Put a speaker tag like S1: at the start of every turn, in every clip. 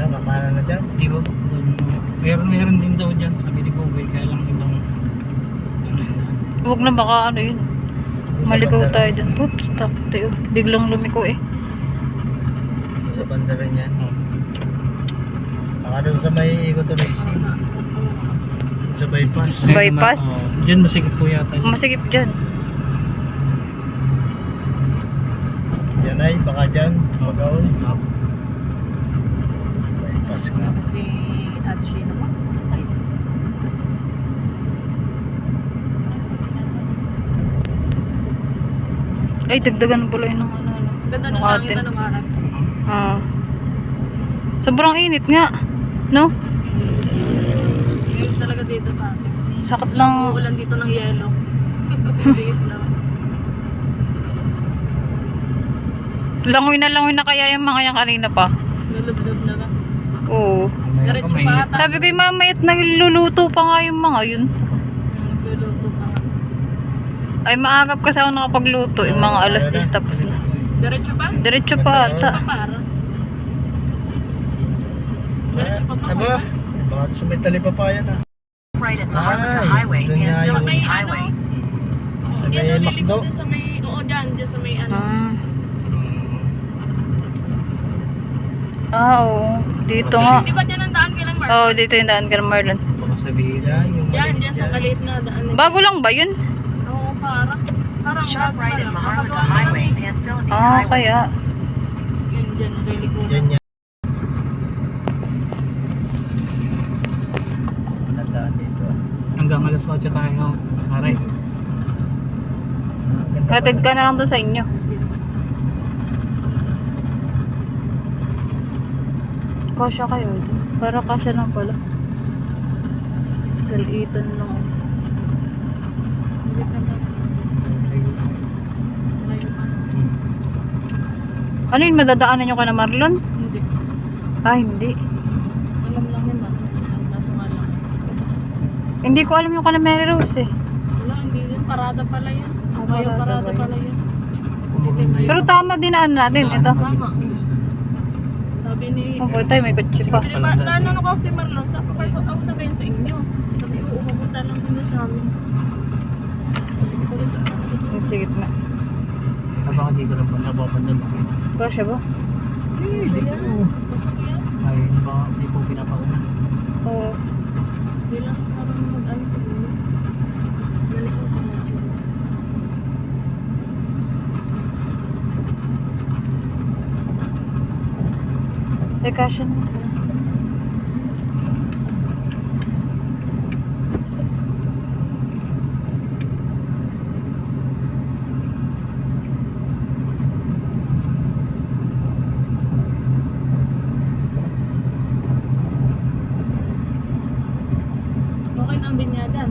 S1: Ano, mamana na dyan?
S2: Di ba? Meron din daw dyan. Sabi ni Google, kaya lang ibang...
S3: Huwag na baka ano yun. Maligaw tayo dyan. Oops, takte. Biglang lumiko eh.
S1: Sa banda rin yan. Baka doon sa may Ikoto Racing. Sa bypass.
S3: Bypass?
S2: Dyan masigit po yata.
S3: Masigip dyan.
S1: Yan ay, baka dyan. Magaon. Bypass nga.
S4: Si Achi naman.
S3: Ay, dagdagan pala yun ng ano.
S4: Ganda
S3: ng
S4: ng langit,
S3: atin.
S4: anong araw.
S3: Ah. Sobrang init nga. No?
S4: Ngayon talaga dito sa atin.
S3: Sakit lang.
S4: Uulan dito ng yelo. Bilis na.
S3: Langoy na kaya yung mga yan kanina pa.
S4: Nalublob na ba?
S3: Oo.
S4: Diretso pa ata.
S3: Sabi ko yung mamayat nagluluto pa nga yung mga yun.
S4: Nagluluto pa nga.
S3: Ay, maagap kasi ako nakapagluto. Yung mga alas 10 tapos na.
S4: Diretso pa?
S3: Diretso pa ata.
S4: Para. Diretso pa pa.
S1: Aba, baka sa may talipapaya na.
S5: Right at the heart of the highway
S1: doon nga
S5: is
S1: yung-
S4: Sa may ano?
S5: highway.
S1: Sa
S4: Yan
S1: may
S4: ang
S1: McDo.
S4: lilikod sa may, oo dyan sa may ano.
S3: Oo. Dito nga.
S4: Di ba dyan ang daan kailang Mark?
S3: Oo, dito yung daan ka Marlon.
S2: Baka sabihin.
S1: Yan, yung
S4: Yan,
S1: maliit
S4: dyan sa
S1: yan.
S4: maliit na daan.
S3: Bago lang ba yun?
S4: Oo, parang
S5: Sharp right at Maharlika
S4: Nakagawa
S5: Highway
S4: na
S5: and Philippine
S3: Ah,
S5: Highway.
S3: kaya.
S4: Yan dyan, nalilikuran.
S1: Yan yan. Wala daan dito.
S2: Hanggang alas 8 tayo. Aray.
S1: Ganda
S3: Hatid
S1: pala.
S3: ka na lang doon sa inyo. Kasya kayo. Para kasya lang pala. Salitan lang.
S4: Ulit na ba? Malayo pa.
S3: Ano yun, madadaanan nyo ka na Marlon?
S4: Hindi.
S3: Ah, hindi.
S4: Alam lang yun ba? Isang kaso nga lang.
S3: Hindi ko alam yung ka na Mary Rose eh.
S4: Wala, hindi yun. Parada pala yun.
S3: Ah,
S4: May
S3: parada
S4: parada
S3: ba yun?
S4: pala yun.
S3: Pero tama din ano natin, ito.
S4: Tama. Sabi ni...
S3: Oh, boy, tayo may kutsi pa.
S4: Daan ano ko si Marlon, sabi ko, ako na ba yun sa inyo? Sabi ko, pupunta lang din sa amin.
S3: Sige na.
S2: Baka di ko na po napapandan.
S3: Kasya ba?
S1: Hindi ko.
S4: Pasok yan.
S2: Ay, baka di po pinapauna.
S3: Oo.
S4: Hindi lang parang mag-ano sa ulo. Nalikot ko na siya.
S3: Ay, kasya na.
S4: Okay na ang binyagan.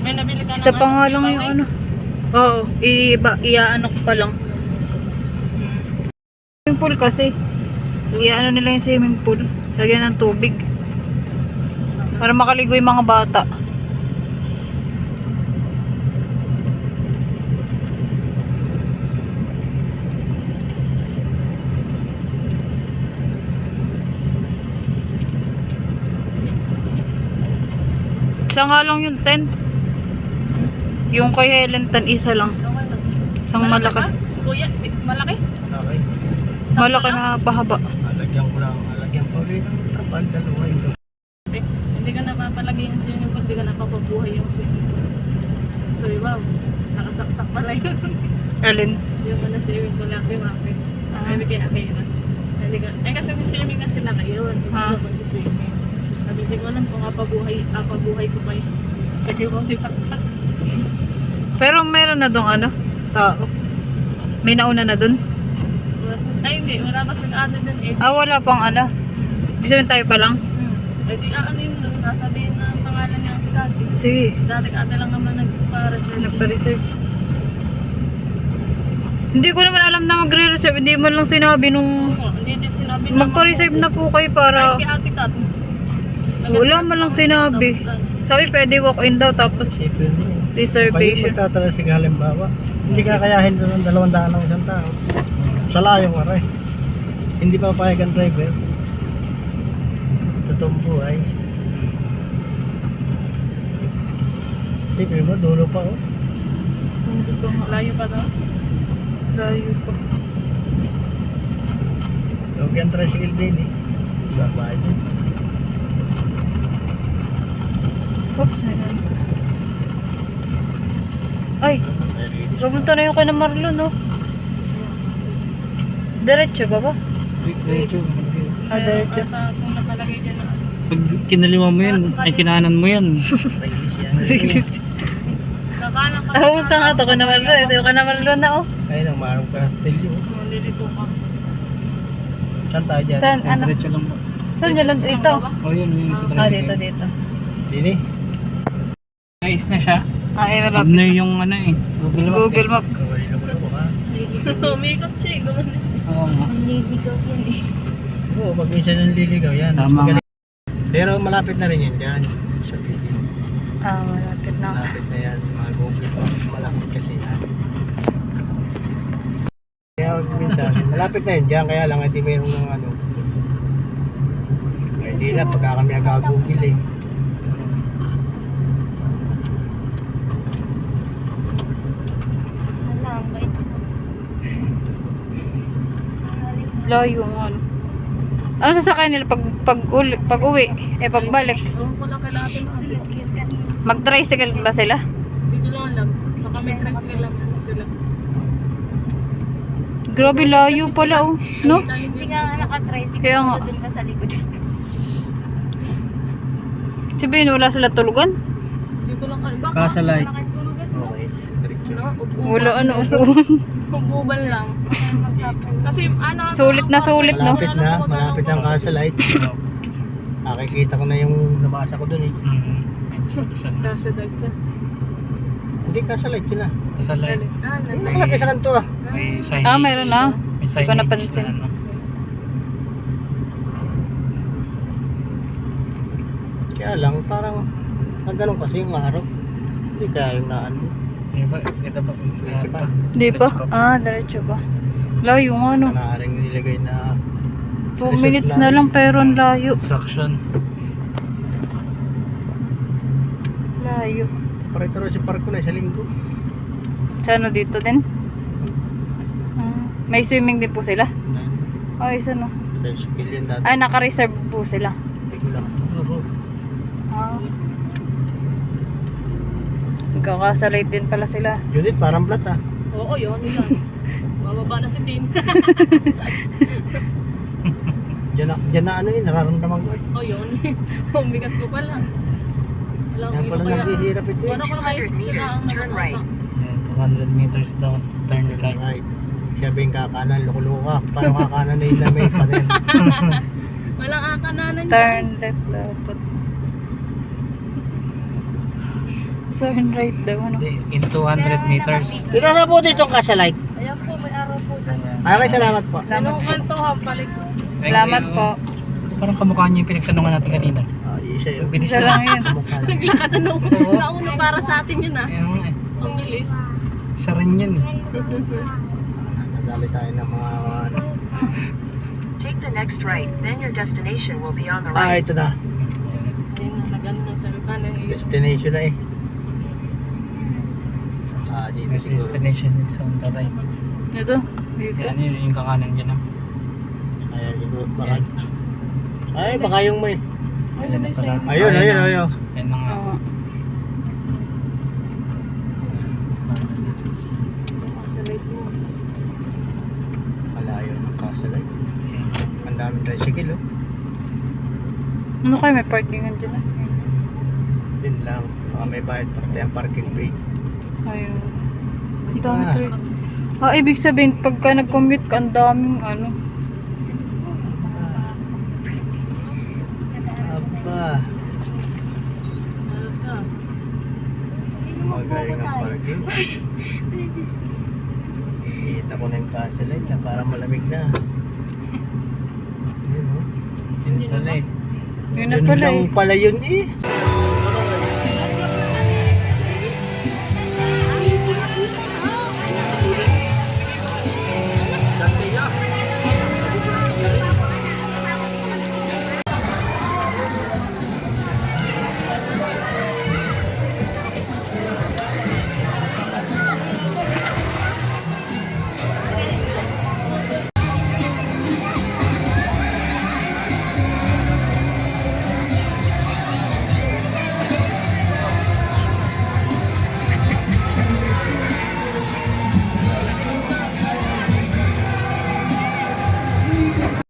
S4: May nabili ka
S3: Isa pa nga lang yung ano. Oo, iaano ko pa lang. Swimming pool kasi. Iaano nila yung swimming pool. Lagyan ng tubig. Para makaligo yung mga bata. Isa nga lang yung tent. Yung kay Helen tan isa lang.
S4: Okay lang.
S3: Isang malaki.
S4: ba? Kuya, malaki?
S1: Okay.
S3: Malaki na pahaba.
S1: Alagyan ko lang. Alagyan ko rin ang trapal. Dalawa ito.
S4: Hindi ka napapalagay yung swimming pool, hindi ka napapabuhay yung swimming pool. So, wow, nakasaksak pala yun.
S3: Alin?
S4: Yung ano swimming pool natin, mami. Sabi kay Akira. Sabi ko, eh kasi may swimming na sila ngayon. Hindi
S3: Ah.
S4: ko mag-swimming. Sabi ko alam kung apabuhay ko pa yun. Sige mo, saksak.
S3: Pero meron na dong ano? Tao. May nauna na dun?
S4: Ay hindi, wala pa sila ano dun eh.
S3: Ah, wala pang ano. Bisa tayo pa lang?
S4: Eh di ano yun, nasabihin na ang pangalan niya ang dati.
S3: Sige.
S4: Dati ate lang naman nagpa-reserve.
S3: Nagpa-reserve. Hindi ko naman alam na magre-reserve. Hindi man lang sinabi nung
S4: Hindi din sinabi na
S3: magpa-reserve na po kayo para
S4: Ay, kay ate Kat.
S3: wala man lang sinabi. Sabi pwede walk-in daw tapos
S1: Isipin mo. Pag
S3: reservation.
S1: magtatransig halimbawa, hindi kakayahin doon ng 200 ng isang tao. Sa layong aray. Hindi pa papayag ang driver. Totoong buhay. Siyempre mo, dulo pa oh.
S3: Hindi pa nga.
S4: Layo pa daw.
S3: Layo pa.
S1: Huwag yung tricycle din eh. Sa bahay din.
S3: Oops, may lanso. Ay, pumunta na yung kay na Marlon, no? Diretso ba ba?
S2: Diretso.
S3: Ah, diretso.
S4: Basta kung nakalagay dyan na.
S2: Pag kinaliwa mo yan, ay kinanan mo yan.
S1: Tricycle yan.
S4: Kakanan ka.
S3: Ah, pumunta nga to, kay na Marlon. Ito yung kay na Marlon na, oh.
S1: Ayun ang marong Castillo.
S4: Liliko ka.
S1: Saan tayo dyan?
S3: Saan, ano?
S2: Diretso lang po.
S3: Saan yun? Ito.
S2: Oh, yun. Yun sa
S3: Ah,
S2: tricycle.
S3: dito.
S1: Dini?
S2: Ayos na siya.
S3: Ah, eh,
S2: Huwag
S3: malapit.
S2: na yung ano eh. Google Map.
S3: Google Map.
S1: Kawali lang mo ha.
S4: Umikot siya eh. Gumana.
S2: Oo nga.
S1: Oo, pag minsan ang liligaw yan. mas
S2: Tama nga.
S1: magaling. Pero malapit na rin yan dyan. Sa video.
S3: Ah, malapit na.
S1: Malapit na yan. Mga Google Maps. Malapit kasi yan. Kaya minsan, malapit na yun dyan. Kaya lang hindi mayroon ng ano. Ay, hindi na. Pagka kami nag-google eh.
S3: Layo nga, ano. Ano sasakay nila pag uwi? Eh, pagbalik.
S4: Ewan ko lang kailangan sila.
S3: Mag-tricycle ba sila?
S4: Dito lang alam. Baka may tricycle lang sila.
S3: Grabe, layo pala, oh. No?
S4: Hindi
S5: Nga naka-tricycle.
S3: Kaya nga.
S5: Doon ka sa likod.
S3: Sabihin, wala sila tulugan?
S4: Dito lang alam. Baka
S1: Kasalay.
S4: wala kayong tulugan.
S1: Okay. Diretso.
S4: Ano?
S3: Wala, ano, upuan.
S4: Ububal lang. Kasi ano.
S3: Sulit na sulit, no?
S1: Malapit na. Malapit ang Casalight. Nakikita ko na yung nabasa ko dun eh.
S4: Nasa dagsa.
S1: Hindi Casalight yun ah.
S2: Sa light.
S1: Nakalagay sa kanto ah.
S2: May signage.
S3: Ah, mayroon na.
S2: May
S3: Hindi ko napansin.
S2: na ano.
S1: Kaya lang parang ganun kasi yung araw. Hindi kaya yung naan.
S2: Diba? Ito pa. Pa.
S3: Di ba? Ah, diretso ba? Layo nga, no?
S1: Kanaaring nilagay na
S3: 2 minutes na lang, pero ang layo.
S2: Suction.
S3: Layo.
S1: parito rin si parko na sa linggo.
S3: Sa ano dito din? Ah, may swimming din po sila? Ay, isa no?
S1: Tricycle yan dati.
S3: Ah, naka-reserve po sila.
S1: Hindi ko lang.
S3: Ah. Magkakasalate din pala sila.
S1: Unit parang flat ah.
S4: Oo, yun. Yun. Bababa na si Dean.
S1: Diyan na ano yun, nararamdaman ko eh.
S4: Oh, yun. Umigat ko pala. Alam
S1: Yan
S4: ko
S1: pala
S4: kaya.
S1: naghihirap ito eh.
S5: 200 meters, turn right.
S2: 200 meters down. Turn right.
S1: Right. Sabi yung kakanan, loko-loko ka. Paano kakanan na yun na may panin?
S4: Walang akananan niya.
S3: Turn left dapat. Turn right daw, ano?
S2: Hindi, in 200 meters.
S1: Dito na po dito ang Casalight.
S4: Ayan po, may araw po.
S1: Okay, salamat po.
S4: Anong kanto ha? Balik po.
S3: Salamat po.
S2: Parang kamukha niyo yung pinagtanungan natin kanina.
S1: Isa yun.
S2: Bilis
S3: Isa lang yun.
S1: Mukha lang.
S4: Naglakad na nauna para sa atin yun ah.
S2: Ayun nga eh.
S4: Ang bilis.
S2: Siya rin yun eh.
S1: Nadali tayo ng mga ano.
S5: Take the next right, then your destination will be on the
S1: Ah,
S5: right.
S1: ito na.
S4: Ayun na, nagano lang sabi pa na
S1: Destination na eh. Ah, dito
S2: The
S1: siguro.
S2: destination is on the right.
S3: Ito, dito.
S2: Yan yun yung kakanan dyan.
S1: Ayan, siguro. Baka. Ay, baka yung may.
S2: Ayun na pala.
S1: Ayun, ayun, ayun.
S2: Ayun na nga.
S3: Oo.
S1: Malayo ng Casalight. Ang daming tricycle oh.
S3: Ano kayo, may parkingan dyan as
S1: Yun lang. Baka may bayad pati ang parking fee.
S3: ayun. Ang dami toys. Ah, ibig sabihin, pagka nag-commute ka, ang daming ano.
S1: Aba. Magaling ang parking. Kita ko na yung Casalight na parang malamig na. Yun oh.
S2: Yun pala eh.
S3: Yun na pala eh.
S1: lang pala yun eh.